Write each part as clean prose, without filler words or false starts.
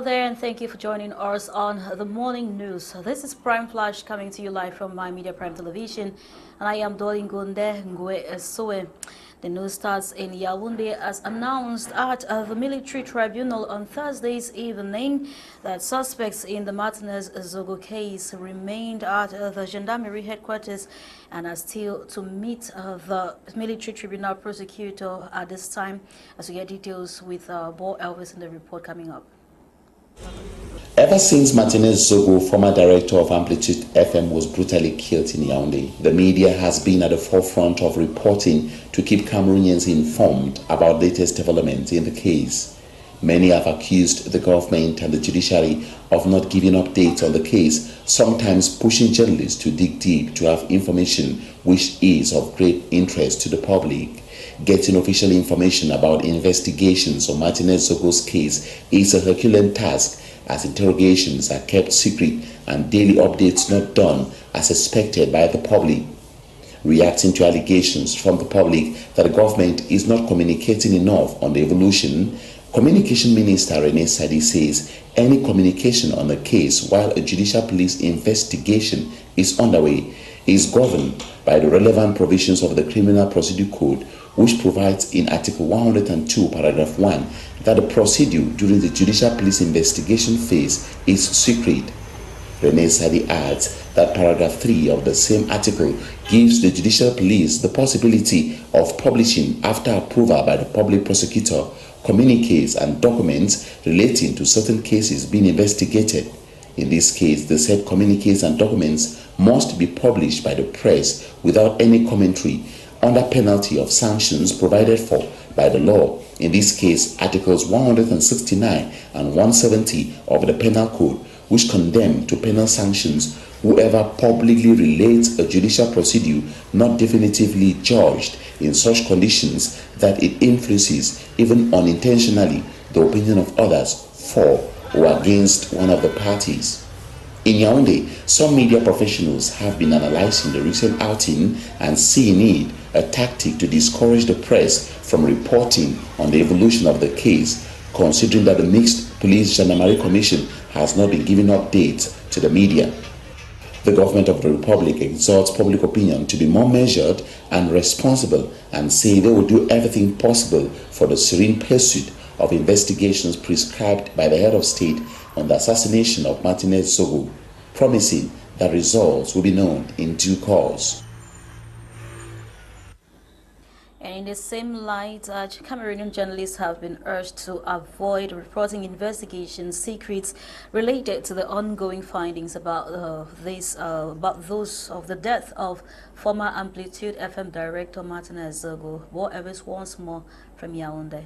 there, and thank you for joining us on the morning news. This is Prime Flash coming to you live from My Media Prime Television, and I am Dolly Ngonde. The news starts in Yaoundé as announced at the military tribunal on Thursday's evening that suspects in the Martinez Zogo case remained at the gendarmerie headquarters and are still to meet the military tribunal prosecutor at this time. As we get details with Elvis in the report coming up. Ever since Martinez Zogo, former director of Amplitude FM, was brutally killed in Yaoundé, the media has been at the forefront of reporting to keep Cameroonians informed about latest developments in the case. Many have accused the government and the judiciary of not giving updates on the case, sometimes pushing journalists to dig deep to have information which is of great interest to the public. Getting official information about investigations on Martinez Zogo's case is a Herculean task, as interrogations are kept secret and daily updates not done as expected by the public. Reacting to allegations from the public that the government is not communicating enough on the evolution, Communication Minister Rene Sadi says any communication on the case while a judicial police investigation is underway is governed by the relevant provisions of the Criminal Procedure Code, which provides in Article 102, Paragraph 1, that the procedure during the judicial police investigation phase is secret. Rene Sadi adds that Paragraph 3 of the same article gives the judicial police the possibility of publishing, after approval by the public prosecutor, communiques and documents relating to certain cases being investigated. In this case, the said communiques and documents must be published by the press without any commentary, under penalty of sanctions provided for by the law. In this case, Articles 169 and 170 of the Penal Code, which condemn to penal sanctions whoever publicly relates a judicial procedure not definitively judged in such conditions that it influences, even unintentionally, the opinion of others for or against one of the parties. In Yaoundé, some media professionals have been analyzing the recent outing and seeing it a tactic to discourage the press from reporting on the evolution of the case, considering that the Mixed Police Gendarmerie Commission has not been giving updates to the media. The government of the Republic exhorts public opinion to be more measured and responsible and say they will do everything possible for the serene pursuit of investigations prescribed by the head of state on the assassination of Martinez Zogo, promising that results will be known in due course. And in the same light, Cameroonian journalists have been urged to avoid reporting investigation secrets related to the ongoing findings about those of the death of former Amplitude FM director Martinez Zogo. Elvis once more from Yaoundé.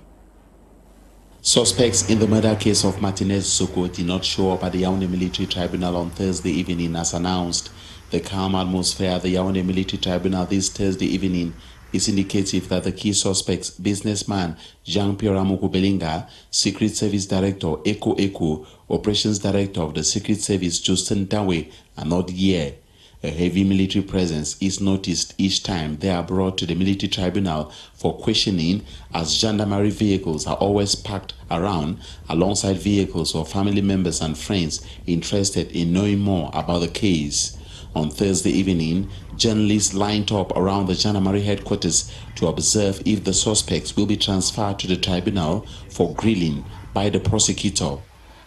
Suspects in the murder case of Martinez Zogo did not show up at the Yaoundé Military Tribunal on Thursday evening as announced. The calm atmosphere at the Yaoundé Military Tribunal this Thursday evening is indicative that the key suspects, businessman Jean-Pierre Amuku Belinga, Secret Service Director Eko, Operations Director of the Secret Service Justin Dawe, are not here. A heavy military presence is noticed each time they are brought to the military tribunal for questioning, as gendarmerie vehicles are always parked around alongside vehicles of family members and friends interested in knowing more about the case. On Thursday evening, journalists lined up around the gendarmerie headquarters to observe if the suspects will be transferred to the tribunal for grilling by the prosecutor.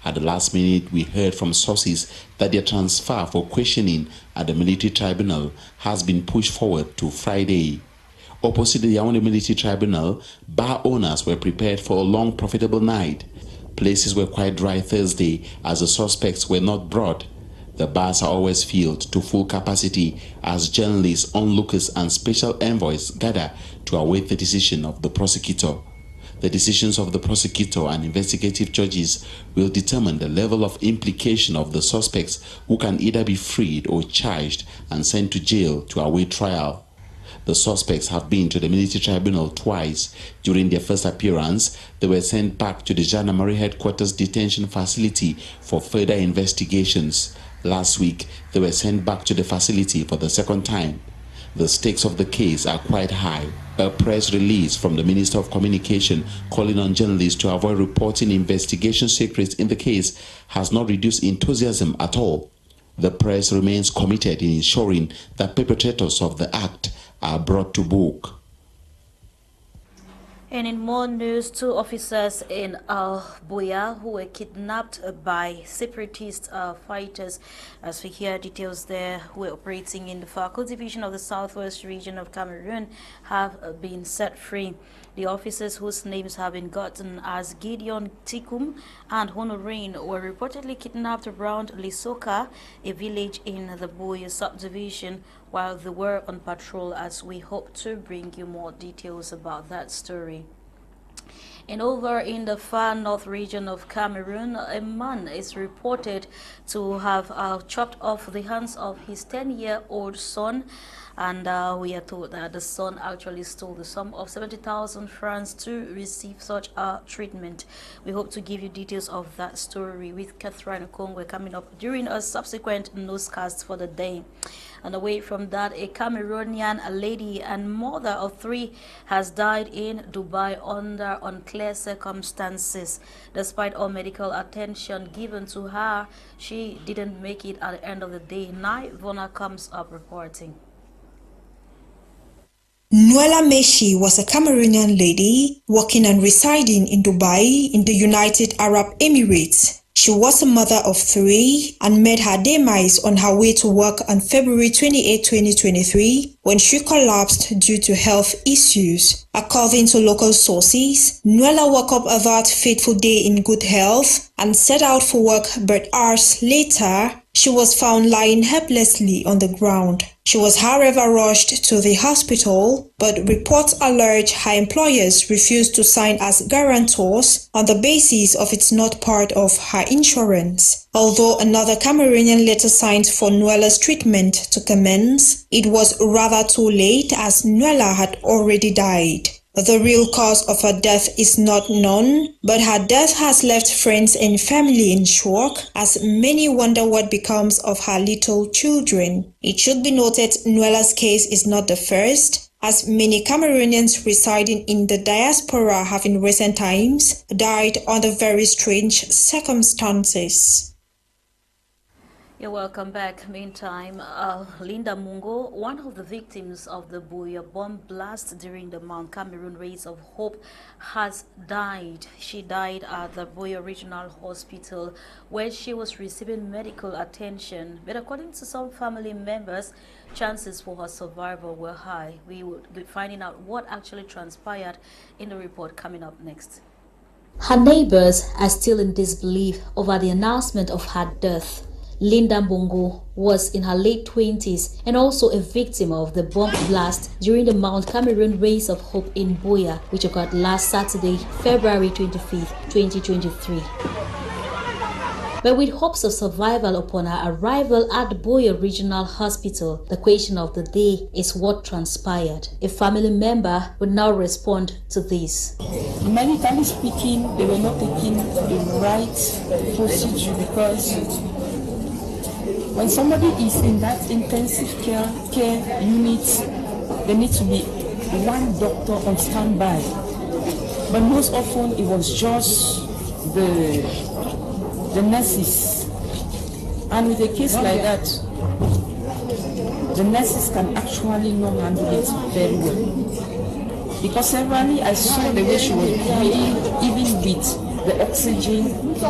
At the last minute, we heard from sources that their transfer for questioning at the military tribunal has been pushed forward to Friday. Opposite the Yaoundé Military Tribunal, bar owners were prepared for a long, profitable night. Places were quite dry Thursday as the suspects were not brought. The bars are always filled to full capacity as journalists, onlookers, and special envoys gather to await the decision of the prosecutor. The decisions of the prosecutor and investigative judges will determine the level of implication of the suspects, who can either be freed or charged and sent to jail to await trial. The suspects have been to the military tribunal twice. During their first appearance, they were sent back to the gendarmerie headquarters detention facility for further investigations. Last week, they were sent back to the facility for the second time. The stakes of the case are quite high. A press release from the Minister of Communication calling on journalists to avoid reporting investigation secrets in the case has not reduced enthusiasm at all. The press remains committed in ensuring that perpetrators of the act are brought to book. And in more news, 2 officers in Buea who were kidnapped by separatist fighters, as we hear details there, who were operating in the Fakul division of the southwest region of Cameroon, have been set free. The officers, whose names have been gotten as Gideon Tikum and Honorine, were reportedly kidnapped around Lisoka, a village in the Buea subdivision, while they were on patrol, as we hope to bring you more details about that story. And over in the far north region of Cameroon, a man is reported to have chopped off the hands of his 10-year-old son. And we are told that the son actually stole the sum of 70,000 francs to receive such treatment. We hope to give you details of that story with Catherine Okongwe coming up during a subsequent newscast for the day. And away from that, a Cameroonian lady and mother of 3 has died in Dubai under unclear circumstances. Despite all medical attention given to her, she didn't make it at the end of the day. Nai Vona comes up reporting. Noel Tamnjong was a Cameroonian lady working and residing in Dubai in the United Arab Emirates. She was a mother of 3 and met her demise on her way to work on February 28, 2023, when she collapsed due to health issues. According to local sources, Noella woke up that fateful day in good health and set out for work, but hours later, she was found lying helplessly on the ground. She was, however, rushed to the hospital, but reports allege her employers refused to sign as guarantors on the basis of it's not part of her insurance. Although another Cameroonian later signed for Noella's treatment to commence, it was rather too late as Noella had already died. The real cause of her death is not known, but her death has left friends and family in shock as many wonder what becomes of her little children. It should be noted Noella's case is not the first, as many Cameroonians residing in the diaspora have in recent times died under very strange circumstances. You're welcome back. Meantime, Linda Mungo, one of the victims of the Buea bomb blast during the Mount Cameroon Race of Hope, has died. She died at the Buea Regional Hospital where she was receiving medical attention. But according to some family members, chances for her survival were high. We will be finding out what actually transpired in the report coming up next. Her neighbors are still in disbelief over the announcement of her death. Linda Mbongo was in her late 20s and also a victim of the bomb blast during the Mount Cameroon Race of Hope in Buea, which occurred last Saturday, February 25th, 2023. But with hopes of survival upon her arrival at Buea Regional Hospital, the question of the day is what transpired. A family member would now respond to this. Medically speaking, they were not taking the right procedure because when somebody is in that intensive care unit, there needs to be one doctor on standby. But most often it was just the nurses. And with a case like that, the nurses can actually not handle it very well. Because severally I saw the way she was breathing, even with the oxygen. I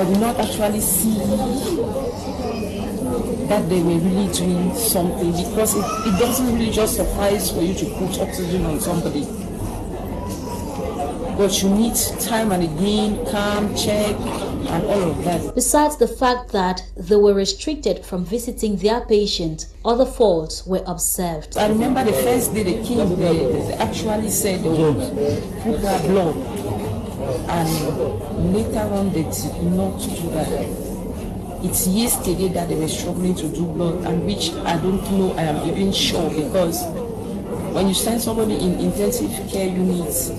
did not actually see that they were really doing something, because it doesn't really just suffice for you to put oxygen on somebody. But you need time and again, calm, check, and all of that. Besides the fact that they were restricted from visiting their patient, other faults were observed. I remember the first day they came, they actually said they would put her blood. And later on they did not do that. It's yesterday that they were struggling to do blood, and which I don't know, I am even sure, because when you send somebody in intensive care units, you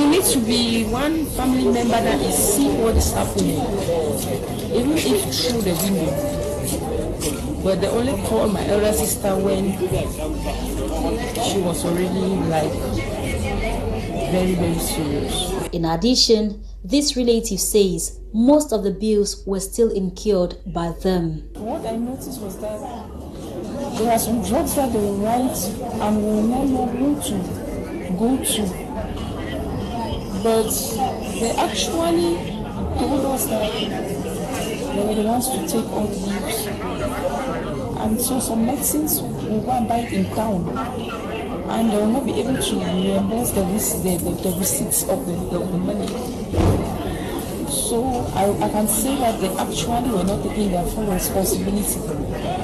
need to be one family member that is seeing what is happening, even if through the window. But they only called my elder sister when she was already like very, very serious. In addition, this relative says most of the bills were still incurred by them. What I noticed was that there are some drugs that they write and we will not know who to go to. But they actually told us that they were the ones to take all the leaves. And so some medicines will go and buy it in town. And they will not be able to reimburse the receipts of the money. So I can say that they actually were not taking their full responsibility.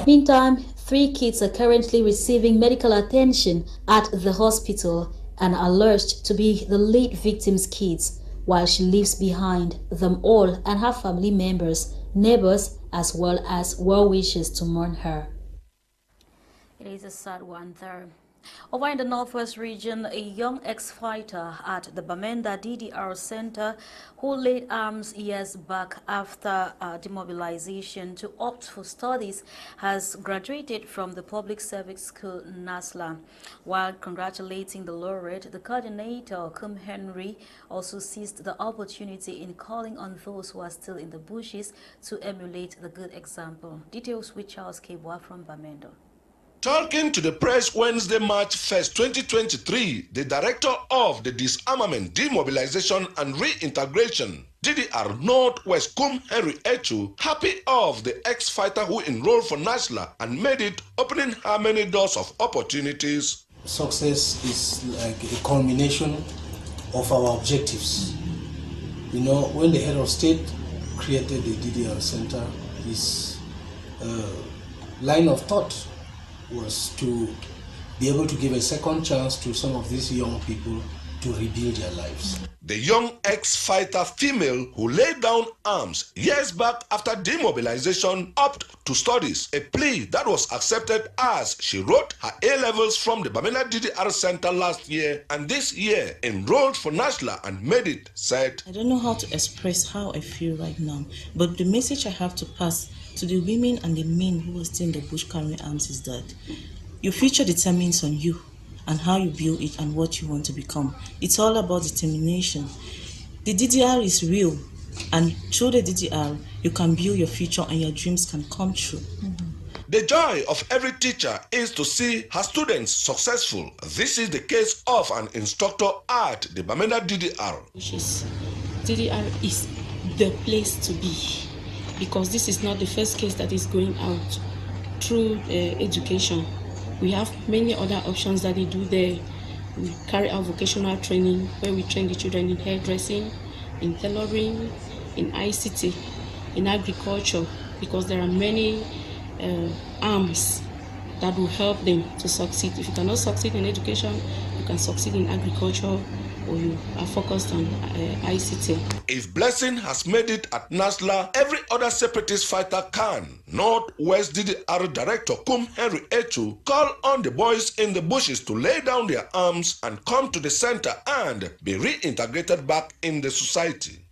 Meantime, 3 kids are currently receiving medical attention at the hospital and are alleged to be the late victim's kids, while she leaves behind them all and her family members, neighbors, as well as well-wishers to mourn her. It is a sad one there. Over in the Northwest region, a young ex-fighter at the Bamenda DDR Center who laid arms years back after demobilization to opt for studies has graduated from the public service school NASLA. While congratulating the laureate, the coordinator, Cum Henry, also seized the opportunity in calling on those who are still in the bushes to emulate the good example. Details with Charles Kebwa from Bamenda. Talking to the press Wednesday, March 1st, 2023, the director of the Disarmament, Demobilization and Reintegration, DDR Northwest, Cum Henry Echu, happy of the ex-fighter who enrolled for NASLA and made it, opening her many doors of opportunities. Success is like a culmination of our objectives. You know, when the head of state created the DDR Center, his line of thought was to be able to give a second chance to some of these young people to rebuild their lives. The young ex-fighter female who laid down arms years back after demobilization opted to studies, a plea that was accepted as she wrote her A-levels from the Bamenda DDR Center last year and this year enrolled for NASLA and made it, said, I don't know how to express how I feel right now, but the message I have to pass to the women and the men who are still in the bush carrying arms is that your future determines on you and how you build it and what you want to become. It's all about determination. The DDR is real, and through the DDR, you can build your future and your dreams can come true. The joy of every teacher is to see her students successful. This is the case of an instructor at the Bamenda DDR. DDR is the place to be, because this is not the first case that is going out through education. We have many other options that they do there. We carry out vocational training where we train the children in hairdressing, in tailoring, in ICT, in agriculture, because there are many arms that will help them to succeed. If you cannot succeed in education, you can succeed in agriculture, or you are focused on ICT. If blessing has made it at NASLA, every other separatist fighter can. Northwest DDR Director Cum Henry Echu called on the boys in the bushes to lay down their arms and come to the center and be reintegrated back in the society.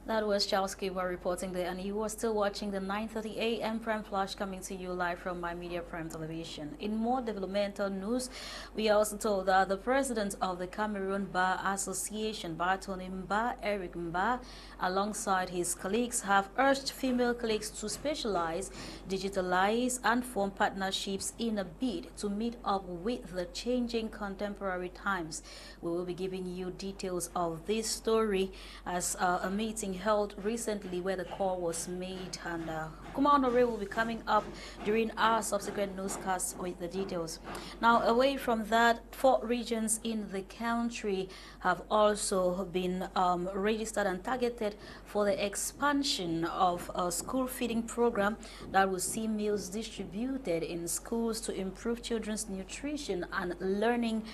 That was Charles Kiwa reporting there, and you are still watching the 9:30 a.m. Prime Flash coming to you live from My Media Prime Television. In more developmental news, we are also told that the president of the Cameroon Bar Association, Bartoni Mba, Eric Mba, alongside his colleagues, have urged female colleagues to specialize, digitalize, and form partnerships in a bid to meet up with the changing contemporary times. We will be giving you details of this story as a meeting held recently where the call was made, and Kumar Ray will be coming up during our subsequent newscasts with the details. Now, away from that, 4 regions in the country have also been registered and targeted for the expansion of a school feeding program that will see meals distributed in schools to improve children's nutrition and learning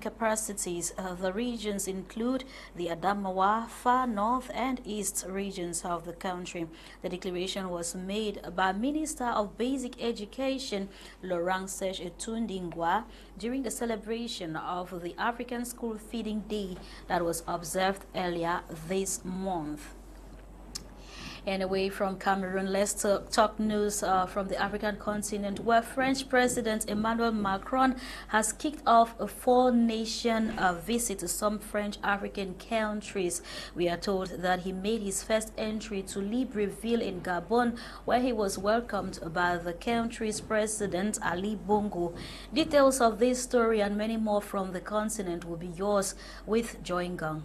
capacities. The regions include the Adamawa, Far North and East regions of the country. The declaration was made by Minister of Basic Education, Laurent Serge Etundingwa, during the celebration of the African School Feeding Day that was observed earlier this month. And away from Cameroon, let's talk news from the African continent, where French President Emmanuel Macron has kicked off a four-nation visit to some French African countries. We are told that he made his first entry to Libreville in Gabon, where he was welcomed by the country's president, Ali Bongo. Details of this story and many more from the continent will be yours with Joy Ngang.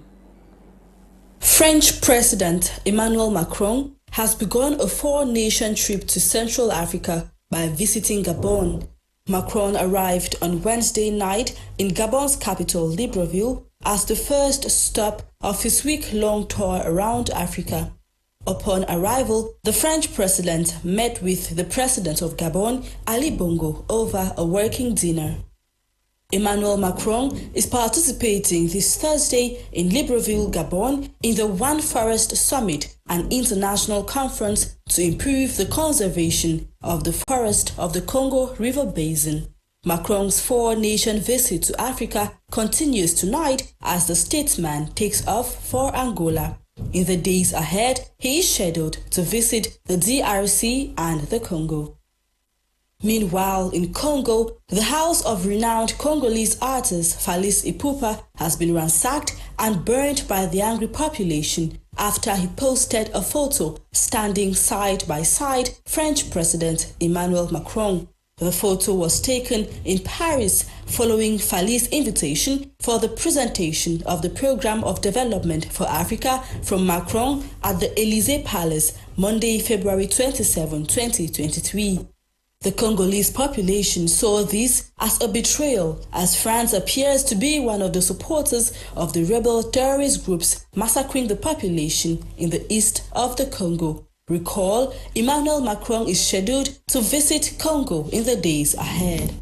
French President Emmanuel Macron has begun a four-nation trip to Central Africa by visiting Gabon. Macron arrived on Wednesday night in Gabon's capital, Libreville, as the first stop of his week-long tour around Africa. Upon arrival, the French president met with the president of Gabon, Ali Bongo, over a working dinner. Emmanuel Macron is participating this Thursday in Libreville, Gabon, in the One Forest Summit, an international conference to improve the conservation of the forest of the Congo River Basin. Macron's four-nation visit to Africa continues tonight as the statesman takes off for Angola. In the days ahead, he is scheduled to visit the DRC and the Congo. Meanwhile, in Congo, the house of renowned Congolese artist Félix Ipupa has been ransacked and burned by the angry population after he posted a photo standing side by side French President Emmanuel Macron. The photo was taken in Paris following Félix's invitation for the presentation of the Programme of Development for Africa from Macron at the Élysée Palace, Monday, February 27, 2023. The Congolese population saw this as a betrayal, as France appears to be one of the supporters of the rebel terrorist groups massacring the population in the east of the Congo. Recall, Emmanuel Macron is scheduled to visit Congo in the days ahead.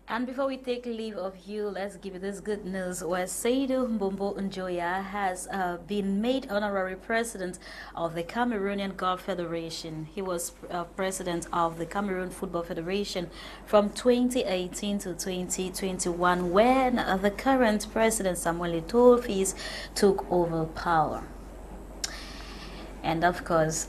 And before we take leave of you, let's give you this good news where Seydou Mbombo Njoya has been made honorary president of the Cameroonian Golf Federation. He was president of the Cameroon Football Federation from 2018 to 2021 when the current president Samuel Eto'o took over power. And of course,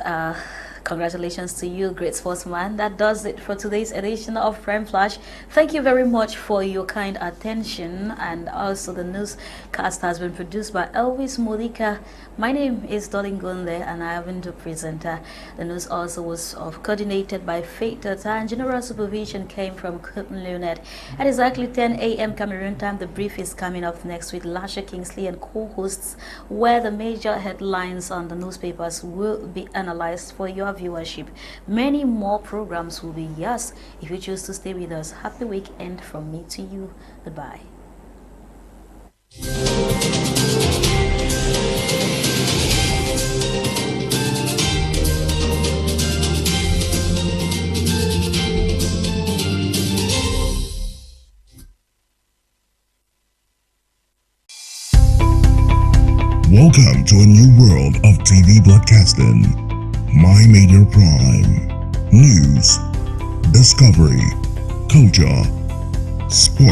congratulations to you, great sportsman. That does it for today's edition of Prime Flash. Thank you very much for your kind attention. And also the newscast has been produced by Elvis, Modika. My name is Dolly, Ngonde, and I have been the presenter. The news also was coordinated by Faith Tata, and general supervision came from Curtin Leonard. At exactly 10 a.m. Cameroon time, the brief is coming up next with Lasha Kingsley and co-hosts, where the major headlines on the newspapers will be analyzed for your viewership. Many more programs will be yours if you choose to stay with us. Happy weekend from me to you. Goodbye. Welcome to a new world of TV broadcasting. My Media Prime. News, discovery, culture, sport.